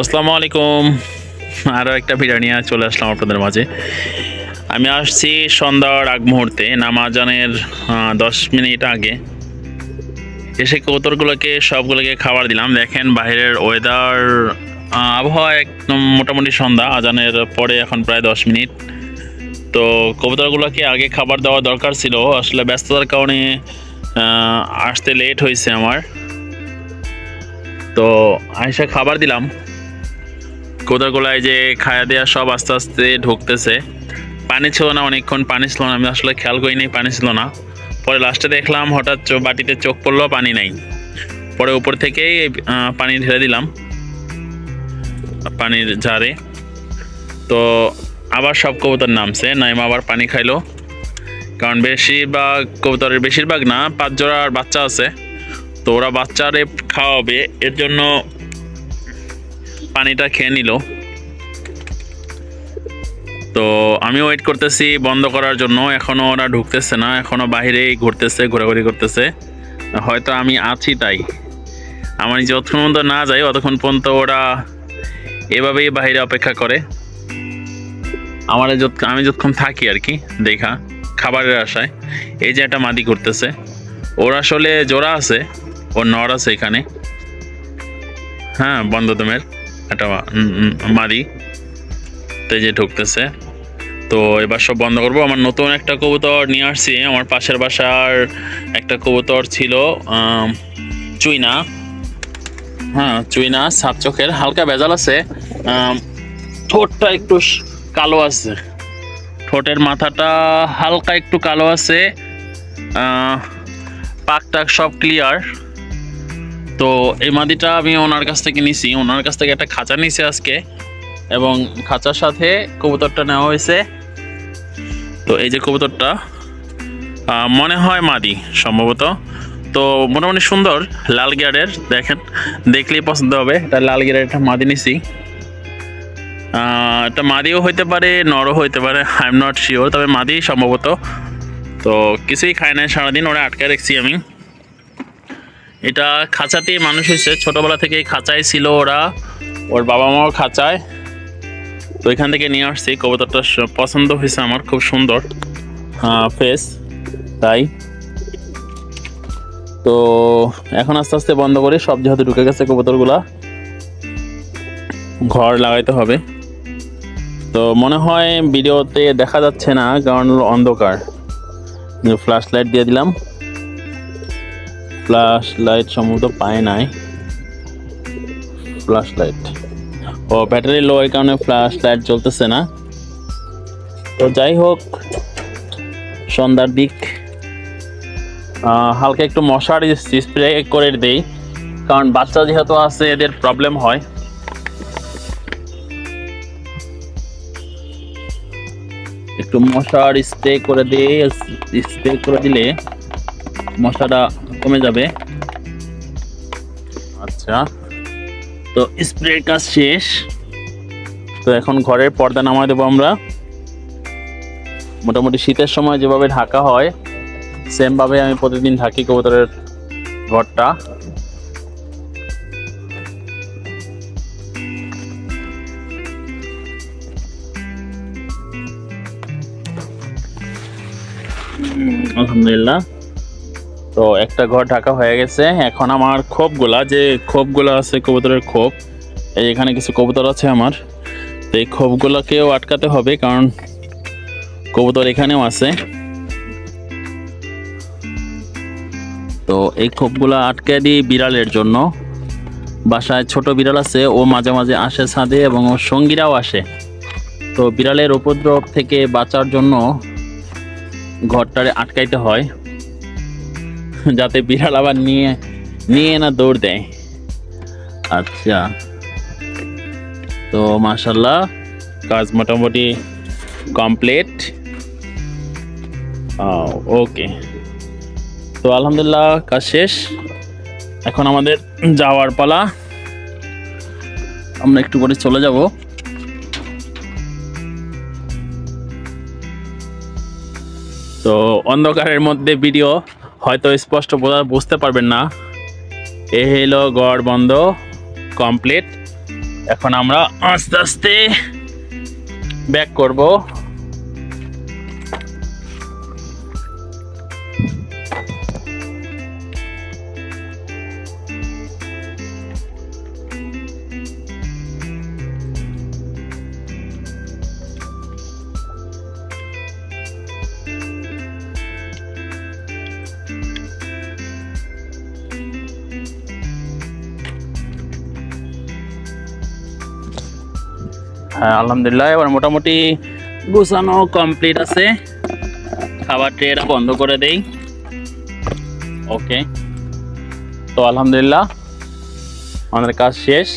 আসসালামু আলাইকুম। আরও একটা ভিডিও নিয়ে চলে আসলাম আপনাদের মাঝে। আমি আসছি সন্ধ্যার আগ মুহূর্তে, নামাজানের 10 মিনিট আগে এসে কবুতরগুলোকে সবগুলোকে খাবার দিলাম। দেখেন বাইরের ওয়েদার, আবহাওয়া একদম মোটামুটি সন্ধ্যা, আজানের পরে এখন প্রায় 10 মিনিট। তো কবুতরগুলোকে আগে খাবার দেওয়া দরকার ছিল, আসলে ব্যস্ততার কারণে আসতে লেট হয়েছে আমার। তো আয়সা খাবার দিলাম কবুতরগুলাই, যে খায়া দেওয়া সব আস্তে আস্তে ঢুকতেছে। পানি ছিল না, অনেকক্ষণ পানি ছিল না, আমি আসলে খেয়াল করিনি পানি ছিল না। পরে লাস্টে দেখলাম হঠাৎ বাটিতে চোখ পড়লো, পানি নাই। পরে উপর থেকেই পানি ঢেলে দিলাম পানির ঝাড়ে। তো আবার সব কবুতর নামছে, নাইমা আবার পানি খাইলো। কারণ বেশিরভাগ কবুতরের, বেশিরভাগ না, 5 জোড়ার বাচ্চা আছে, তো ওরা বাচ্চারে খাওয়াবে, এর জন্য পানিটা খেয়ে নিল। তো আমি ওয়েট করতেছি বন্ধ করার জন্য, এখনও ওরা ঢুকতেছে না, এখনও বাইরেই ঘুরতেছে, ঘোরাঘুরি করতেছে। হয়তো আমি আছি তাই, আমি যতক্ষণ পর্যন্ত না যাই ততক্ষণ পর্যন্ত ওরা এভাবেই বাইরে অপেক্ষা করে। আমি যতক্ষণ থাকি আর কি, দেখা খাবারের আশায়। এই যে একটা মাদি ঘুরতেছে, ওর আসলে জোড়া আছে, ওর নর আছে এখানে, হ্যাঁ, বন্ধদমের একটা মাদি। তো যে ঢুকতেছে, তো এবার সব বন্ধ করবো। আমার নতুন একটা কবুতর নিয়ে আসছি, আমার পাশের বাসার একটা কবুতর ছিল, চুইনা, হ্যাঁ চুইনা, সাত চোখের, হালকা ভেজাল আছে, ঠোঁটটা একটু কালো আছে, ঠোঁটের মাথাটা হালকা একটু কালো আছে, পাক টাক সব ক্লিয়ার। তো এই মাদিটা আমি ওনার কাছ থেকে নিছি, ওনার কাছ থেকে একটা খাঁচা নিছি আজকে, এবং খাঁচার সাথে কবুতরটা নেওয়া হয়েছে। তো এই যে কবুতরটা মনে হয় মাদি সম্ভবত। তো মোটামুটি সুন্দর, লাল গিয়ারের, দেখেন দেখলেই পছন্দ হবে। এটা লাল গিয়ারের একটা মাদি নিছি, এটা মাদিও হইতে পারে, নরও হইতে পারে, আই এম নট শিওর, তবে মাদি সম্ভবত। তো কিছুই খায় না সারাদিন, ওরা আটকে রাখছি আমি। এটা খাঁচাতেই মানুষ হয়েছে, ছোটোবেলা থেকেই খাঁচায় ছিল ওরা, ওর বাবা মাও খাঁচায়। তো এখান থেকে নিয়ে আসছি, কবুতরটা পছন্দ হয়েছে আমার, খুব সুন্দর ফেস, তাই। তো এখন আস্তে আস্তে বন্ধ করে, সব যেহেতু ঢুকে গেছে কবুতরগুলা, ঘর লাগাইতে হবে। তো মনে হয় ভিডিওতে দেখা যাচ্ছে না, কারণ অন্ধকার। ফ্ল্যাশ লাইট দিয়ে দিলাম, ফ্ল্যাশ লাইট সম্ভবত পায় নাই, ফ্ল্যাশ লাইট, ও ব্যাটারি লো এর কারণে ফ্ল্যাশ লাইট জ্বলতেছে না। তো যাই হোক, সন্ধ্যার দিক, হালকা একটু মশার স্প্রে করে দেই, কারণ বাচ্চা যেহেতু আছে এদের প্রবলেম হয়। একটু মশার স্প্রে করে দিই, স্প্রে করে দিলে মশাটা কমে যাবে। আচ্ছা, তো স্প্রের কাজ শেষ। তো এখন ঘরের পর্দা নামাই দেবো আমরা। মোটামুটি শীতের সময় যেভাবে ঢাকা হয় সেমভাবে আমি প্রতিদিন ঢাকি কবুতরের ঘরটা। আলহামদুলিল্লাহ, তো একটা ঘর ঢাকা হয়ে গেছে। এখন আমার খোপগুলা, যে খোপগুলো আছে কবুতরের খোপ, এই এখানে কিছু কবুতর আছে আমার, তো এই খোপগুলোকেও আটকাতে হবে, কারণ কবুতর এখানেও আছে। তো এই খোপগুলো আটকে দিই বিড়ালের জন্য। বাসায় ছোট বিড়াল আছে, ও মাঝে মাঝে আসে ছাদে, এবং ওর সঙ্গীরাও আসে। তো বিড়ালের উপদ্রব থেকে বাঁচার জন্য ঘরটারে আটকাইতে হয়, যাতে বিড়াল আবার নিয়ে না দৌড় দেয়। আচ্ছা, তো মাশাআল্লাহ কাজ মোটামুটি কমপ্লিট। ওকে, তো আলহামদুলিল্লাহ কাজ শেষ। এখন আমাদের যাওয়ার পালা, আমরা একটু পরে চলে যাব। তো অন্ধকারের মধ্যে ভিডিও হয়তো স্পষ্ট বুঝতে পারবেন না। এই হলো ঘর বন্ধ কমপ্লিট। এখন আমরা আস্তে আস্তে ব্যাক করব। হ্যাঁ আলহামদুলিল্লাহ এবার মোটামুটি গুছানো কমপ্লিট আছে। খাবার ট্রেটা বন্ধ করে দেই। ওকে, তো আলহামদুলিল্লাহ আমাদের কাজ শেষ।